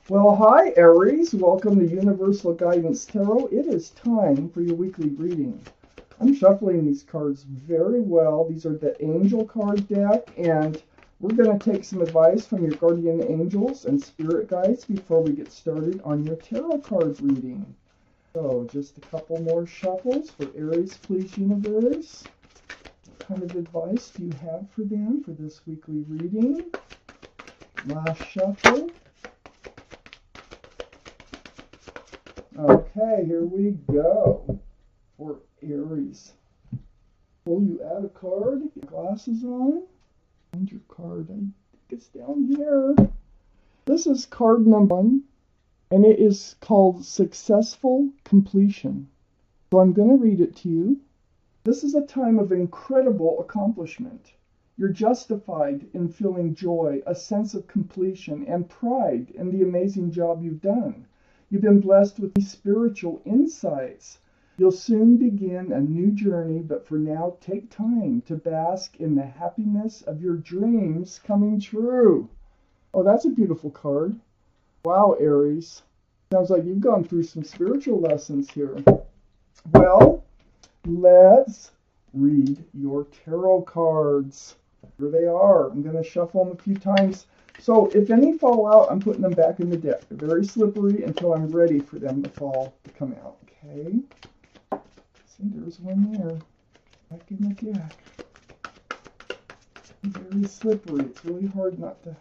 Well, hi Aries, welcome to Universal Guidance Tarot. It is time for your weekly reading. I'm shuffling these cards very well. These are the Angel card deck, and we're going to take some advice from your guardian angels and spirit guides before we get started on your tarot card reading. So, just a couple more shuffles for Aries, please, universe. What kind of advice do you have for them for this weekly reading? Last shuffle. Okay, here we go for Aries. Pull you out a card, get your glasses on. Find your card. I think it's down here. This is card number 1, and it is called Successful Completion. So I'm going to read it to you. This is a time of incredible accomplishment. You're justified in feeling joy, a sense of completion, and pride in the amazing job you've done. You've been blessed with these spiritual insights. You'll soon begin a new journey, but for now, take time to bask in the happiness of your dreams coming true. Oh, that's a beautiful card. Wow, Aries. Sounds like you've gone through some spiritual lessons here. Well, let's read your tarot cards. Here they are. I'm going to shuffle them a few times. So if any fall out, I'm putting them back in the deck. They're very slippery until I'm ready for them to come out. Okay. See, there's one there. Back in the deck. Very slippery. It's really hard not to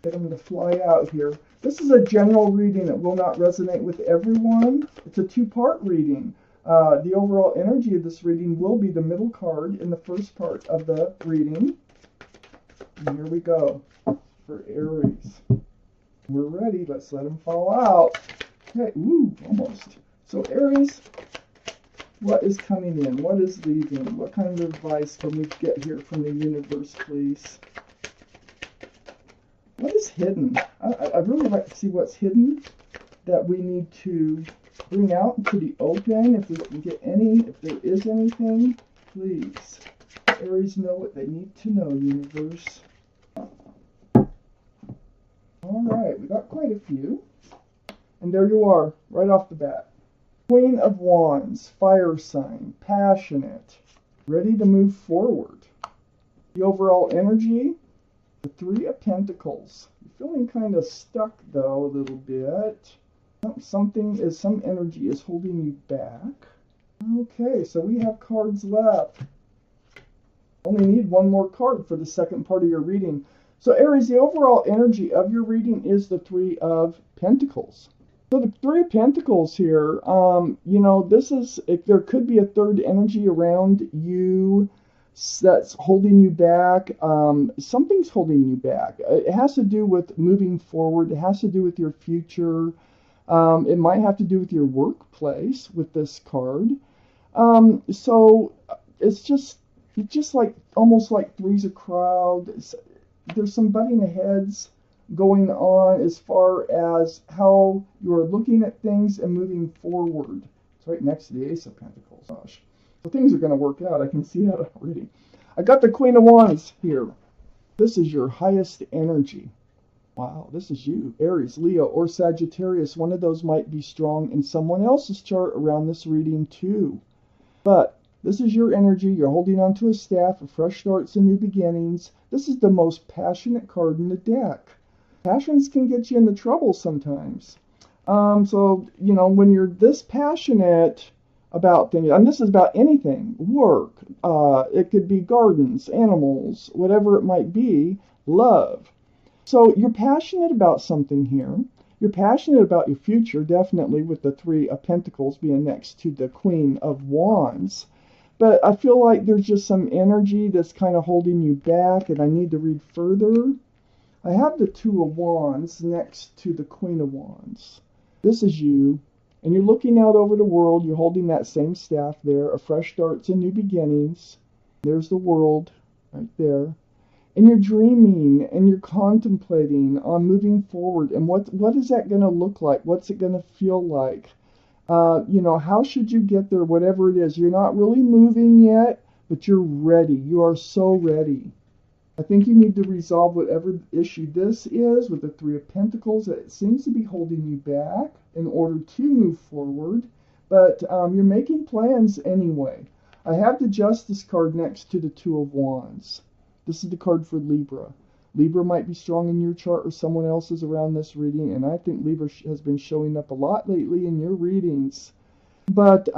get them to fly out here. This is a general reading that will not resonate with everyone. It's a two-part reading. The overall energy of this reading will be the middle card in the first part of the reading. And here we go. For Aries. We're ready. Let's let them fall out. Okay. Ooh, almost. So Aries, what is coming in? What is leaving? What kind of advice can we get here from the universe, please? What is hidden? I'd really like to see what's hidden that we need to bring out into the open. If we can get any, if there is anything, please. Aries know what they need to know, universe. All right, we got quite a few. And there you are, right off the bat. Queen of Wands, fire sign, passionate, ready to move forward. The overall energy, the 3 of Pentacles. You're feeling kind of stuck, though, a little bit. Some energy is holding you back. Okay, so we have cards left. Only need one more card for the second part of your reading. So Aries, the overall energy of your reading is the 3 of Pentacles. So the 3 of Pentacles here, this is, if there could be a third energy around you that's holding you back, something's holding you back. It has to do with moving forward. It has to do with your future. It might have to do with your workplace with this card. So it's just like, almost like three's a crowd. There's some butting heads going on as far as how you're looking at things and moving forward. It's right next to the Ace of Pentacles. Gosh. So things are going to work out. I can see that already. I got the Queen of Wands here. This is your highest energy. Wow, this is you. Aries, Leo, or Sagittarius. One of those might be strong in someone else's chart around this reading too. But this is your energy. You're holding on to a staff of fresh starts and new beginnings. This is the most passionate card in the deck. Passions can get you into trouble sometimes. So, when you're this passionate about things, and this is about anything, work, it could be gardens, animals, whatever it might be, love. So you're passionate about something here. You're passionate about your future, definitely, with the 3 of Pentacles being next to the Queen of Wands. But I feel like there's just some energy that's kind of holding you back, and I need to read further. I have the 2 of Wands next to the Queen of Wands. This is you, and you're looking out over the world. You're holding that same staff there, of fresh starts and new beginnings. There's the world right there. And you're dreaming, and you're contemplating on moving forward. And what is that going to look like? What's it going to feel like? How should you get there? Whatever it is. You're not really moving yet, but you're ready. You are so ready. I think you need to resolve whatever issue this is with the Three of Pentacles that seems to be holding you back in order to move forward. But you're making plans anyway. I have the Justice card next to the Two of Wands. This is the card for Libra. Libra might be strong in your chart or someone else's around this reading, and I think Libra has been showing up a lot lately in your readings. But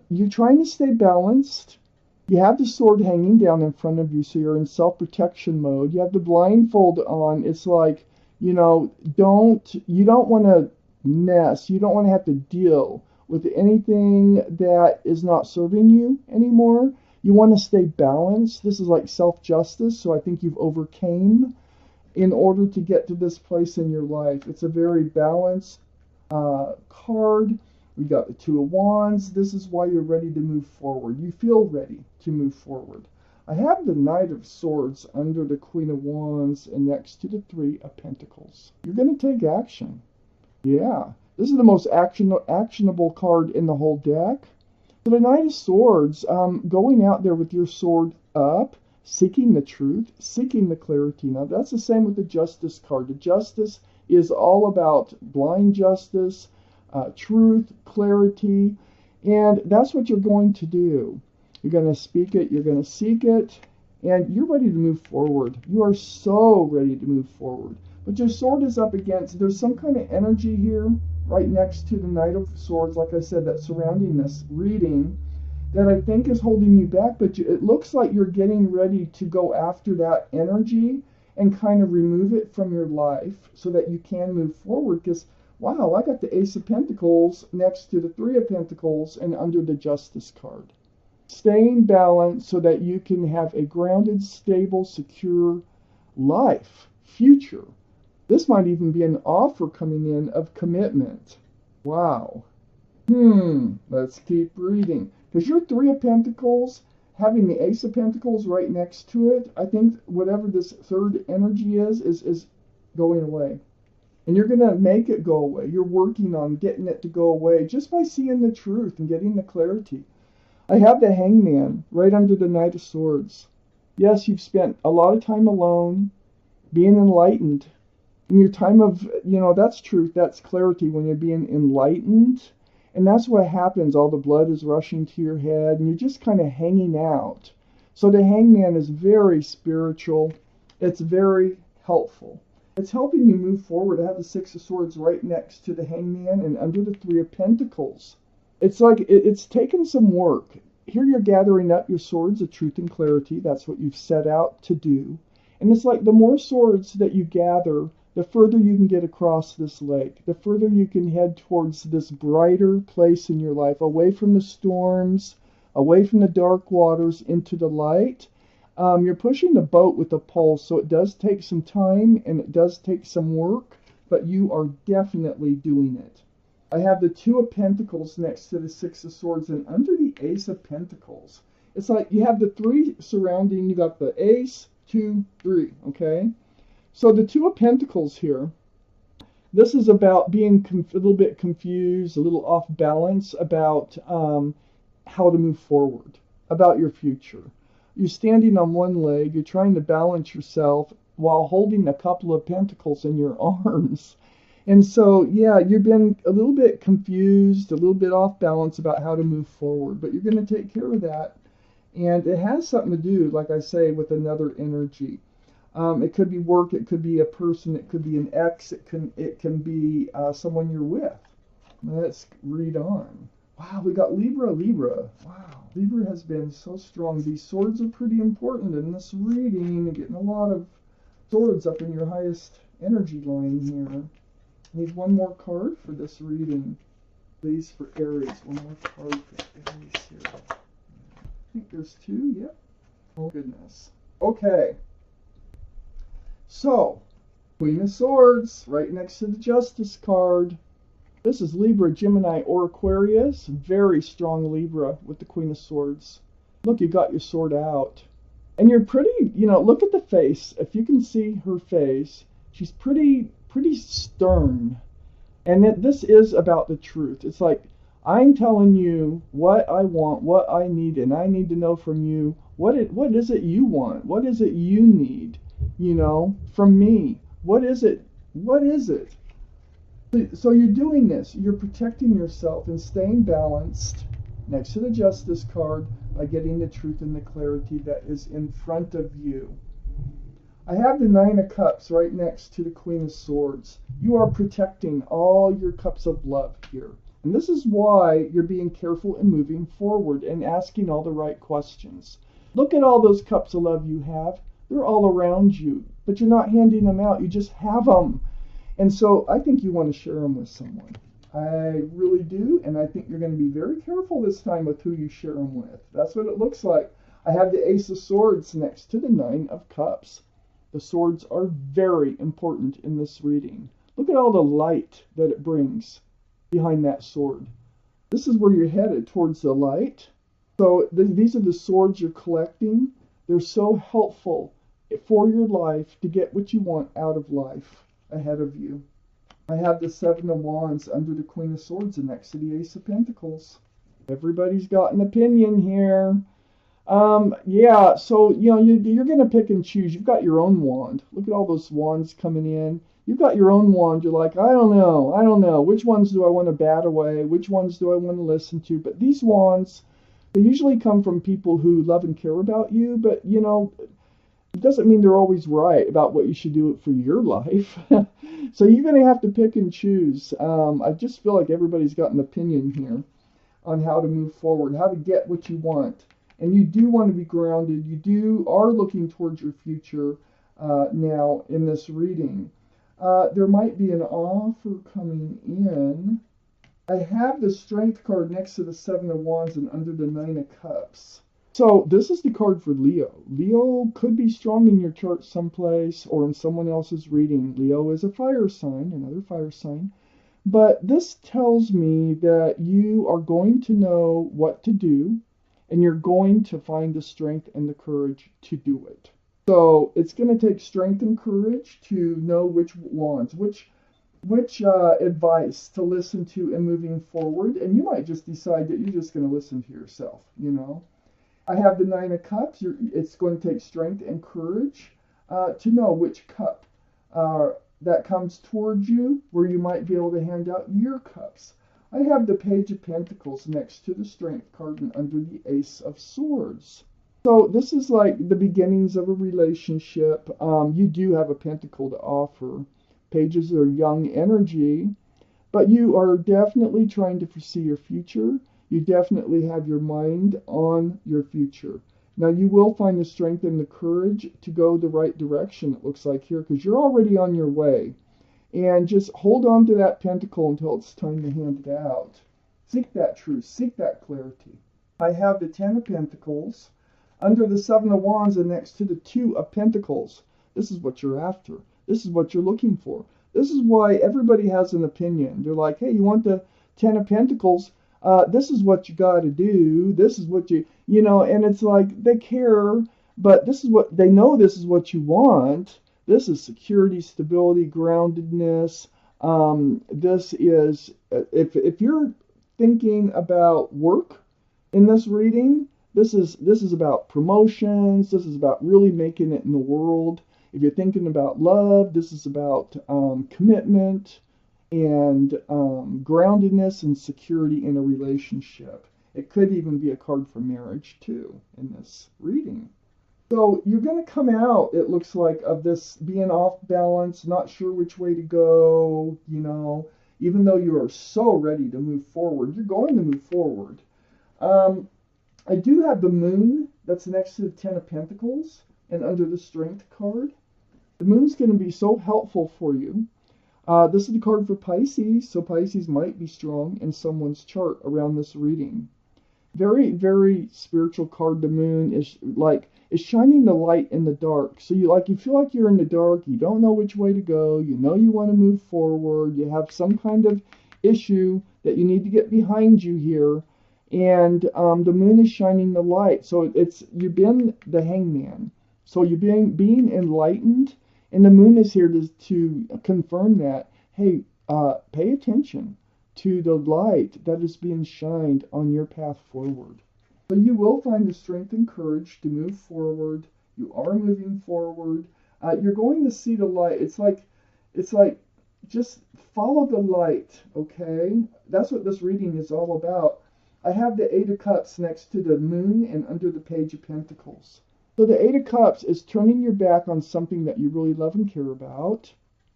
you're trying to stay balanced. You have the sword hanging down in front of you, so you're in self-protection mode. You have the blindfold on. It's like, you don't want to mess. You don't want to have to deal with anything that is not serving you anymore. You want to stay balanced. This is like self-justice, so I think you've overcame in order to get to this place in your life. It's a very balanced card. We got the Two of Wands. This is why you're ready to move forward. You feel ready to move forward. I have the Knight of Swords under the Queen of Wands and next to the Three of Pentacles. You're going to take action. Yeah. This is the most actionable card in the whole deck. So the Knight of Swords, going out there with your sword up, seeking the truth, seeking the clarity. Now, that's the same with the Justice card. The Justice is all about blind justice, truth, clarity, and that's what you're going to do. You're going to speak it, you're going to seek it, and you're ready to move forward. You are so ready to move forward. But your sword is up against, there's some kind of energy here right next to the Knight of Swords, like I said, that's surrounding this reading, that I think is holding you back, but it looks like you're getting ready to go after that energy and kind of remove it from your life so that you can move forward. Because, wow, I got the Ace of Pentacles next to the Three of Pentacles and under the Justice card. Staying balanced so that you can have a grounded, stable, secure life, future. This might even be an offer coming in of commitment. Wow. Let's keep reading. Because your Three of Pentacles, having the Ace of Pentacles right next to it, I think whatever this third energy is going away. And you're going to make it go away. You're working on getting it to go away just by seeing the truth and getting the clarity. I have the Hangman right under the Knight of Swords. Yes, you've spent a lot of time alone, being enlightened. In your time of, that's truth, that's clarity when you're being enlightened. And that's what happens. All the blood is rushing to your head, and you're just kind of hanging out. So the Hangman is very spiritual. It's very helpful. It's helping you move forward. I have the Six of Swords right next to the Hangman and under the Three of Pentacles. It's like it's taken some work. Here you're gathering up your swords of truth and clarity. That's what you've set out to do. And it's like the more swords that you gather, the further you can get across this lake, the further you can head towards this brighter place in your life, away from the storms, away from the dark waters, into the light. You're pushing the boat with a pole, so it does take some time and it does take some work, but you are definitely doing it. I have the Two of Pentacles next to the Six of Swords and under the Ace of Pentacles. It's like you have the three surrounding, you got the Ace, 2, 3, okay? So the Two of Pentacles here, this is about being a little bit confused, a little off balance about how to move forward, about your future. You're standing on one leg, you're trying to balance yourself while holding a couple of pentacles in your arms. And so, yeah, you've been a little bit confused, a little bit off balance about how to move forward, but you're going to take care of that. And it has something to do, like I say, with another energy. It could be work, it could be a person, it could be an ex, it can be someone you're with. Let's read on. Wow, we got Libra. Wow, Libra has been so strong. These swords are pretty important in this reading. You're getting a lot of swords up in your highest energy line here. Need one more card for this reading, please, for Aries. One more card for Aries here. I think there's two, yep. Oh, goodness. Okay. So, Queen of Swords, right next to the Justice card. This is Libra, Gemini, or Aquarius. Very strong Libra with the Queen of Swords. Look, you got your sword out. And you're pretty, look at the face. If you can see her face, she's pretty stern. And this is about the truth. It's like, I'm telling you what I want, what I need, and I need to know from you, what is it you want? What is it you need? you know, from me. What is it? What is it? So you're doing this. You're protecting yourself and staying balanced next to the Justice card by getting the truth and the clarity that is in front of you. I have the Nine of Cups right next to the Queen of Swords. You are protecting all your cups of love here. And this is why you're being careful and moving forward and asking all the right questions. Look at all those cups of love you have. They're all around you, but you're not handing them out. You just have them. And so I think you want to share them with someone. I really do, and I think you're going to be very careful this time with who you share them with. That's what it looks like. I have the Ace of Swords next to the Nine of Cups. The swords are very important in this reading. Look at all the light that it brings behind that sword. This is where you're headed, towards the light. So these are the swords you're collecting. They're so helpful for your life to get what you want out of life ahead of you. I have the Seven of Wands under the Queen of Swords and next to the Ace of Pentacles. Everybody's got an opinion here. Yeah, so, you know, you're going to pick and choose. You've got your own wand. Look at all those wands coming in. You've got your own wand. You're like, I don't know. Which ones do I want to bat away? Which ones do I want to listen to? But these wands, they usually come from people who love and care about you, but, you know, it doesn't mean they're always right about what you should do for your life. So you're going to have to pick and choose. I just feel like everybody's got an opinion here on how to move forward, how to get what you want. And you do want to be grounded. You are looking towards your future now in this reading. There might be an offer coming in. I have the Strength card next to the Seven of Wands and under the Nine of Cups. So this is the card for Leo. Leo could be strong in your chart someplace or in someone else's reading. Leo is a fire sign, another fire sign. But this tells me that you are going to know what to do, and you're going to find the strength and the courage to do it. So it's going to take strength and courage to know which wands, which advice to listen to in moving forward. And you might just decide that you're just going to listen to yourself, you know. I have the Nine of Cups. It's going to take strength and courage to know which cup that comes towards you, where you might be able to hand out your cups. I have the Page of Pentacles next to the Strength card and under the Ace of Swords. So this is like the beginnings of a relationship. You do have a pentacle to offer. Pages are young energy, but you are definitely trying to foresee your future. You definitely have your mind on your future. Now, you will find the strength and the courage to go the right direction, it looks like here, because you're already on your way. And just hold on to that pentacle until it's time to hand it out. Seek that truth. Seek that clarity. I have the Ten of Pentacles under the Seven of Wands and next to the Two of Pentacles. This is what you're after. This is what you're looking for. This is why everybody has an opinion. They're like, hey, you want the Ten of Pentacles? This is what you got to do. This is what you know, and it's like they care, but this is what they know. This is what you want. This is security, stability, groundedness. This is, if you're thinking about work in this reading, this is about promotions. This is about really making it in the world. If you're thinking about love, this is about commitment and groundedness and security in a relationship. It could even be a card for marriage too in this reading. So you're going to come out, it looks like, of this being off balance, not sure which way to go, you know, even though you are so ready to move forward, you're going to move forward. I do have the Moon that's next to the Ten of Pentacles and under the Strength card. The Moon's going to be so helpful for you. This is the card for Pisces, so Pisces might be strong in someone's chart around this reading. Very, very spiritual card. The Moon is shining the light in the dark. So you feel like you're in the dark. You don't know which way to go. You know you want to move forward. You have some kind of issue that you need to get behind you here. And the Moon is shining the light. So you've been the Hangman. So you're being enlightened. And the Moon is here to confirm that, hey, pay attention to the light that is being shined on your path forward. So you will find the strength and courage to move forward. You are moving forward. You're going to see the light. It's like just follow the light, okay? That's what this reading is all about. I have the Eight of Cups next to the moon and under the Page of Pentacles. So the Eight of Cups is turning your back on something that you really love and care about.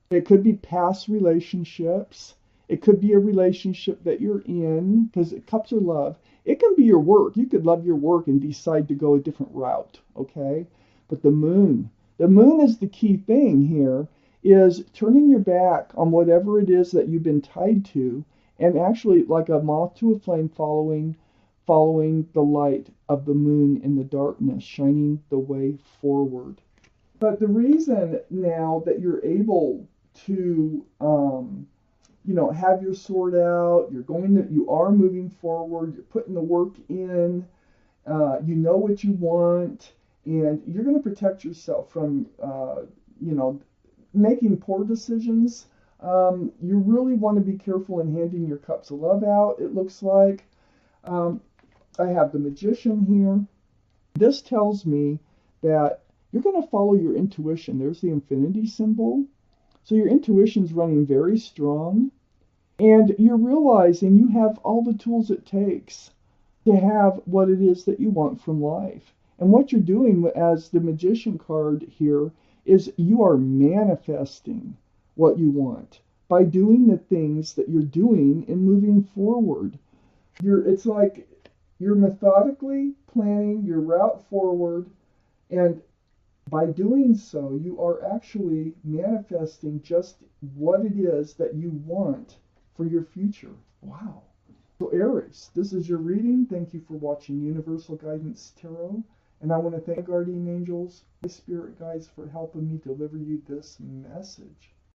It could be past relationships. It could be a relationship that you're in, because cups are love. It can be your work. You could love your work and decide to go a different route, okay? But the moon is the key thing here, is turning your back on whatever it is that you've been tied to, and actually, like a moth to a flame, following the light of the moon in the darkness, shining the way forward. But the reason now that you're able to have your sword out, you are moving forward, you're putting the work in, you know what you want, and you're going to protect yourself from making poor decisions. You really want to be careful in handing your cups of love out, it looks like. I have the Magician here. This tells me that you're going to follow your intuition. There's the infinity symbol. So your intuition's running very strong. And you're realizing you have all the tools it takes to have what it is that you want from life. And what you're doing as the Magician card here is you are manifesting what you want by doing the things that you're doing and moving forward. It's like you're methodically planning your route forward, and by doing so, you are actually manifesting just what it is that you want for your future. Wow. So Aries, this is your reading. Thank you for watching Universal Guidance Tarot. And I want to thank guardian angels, my spirit guides, for helping me deliver you this message.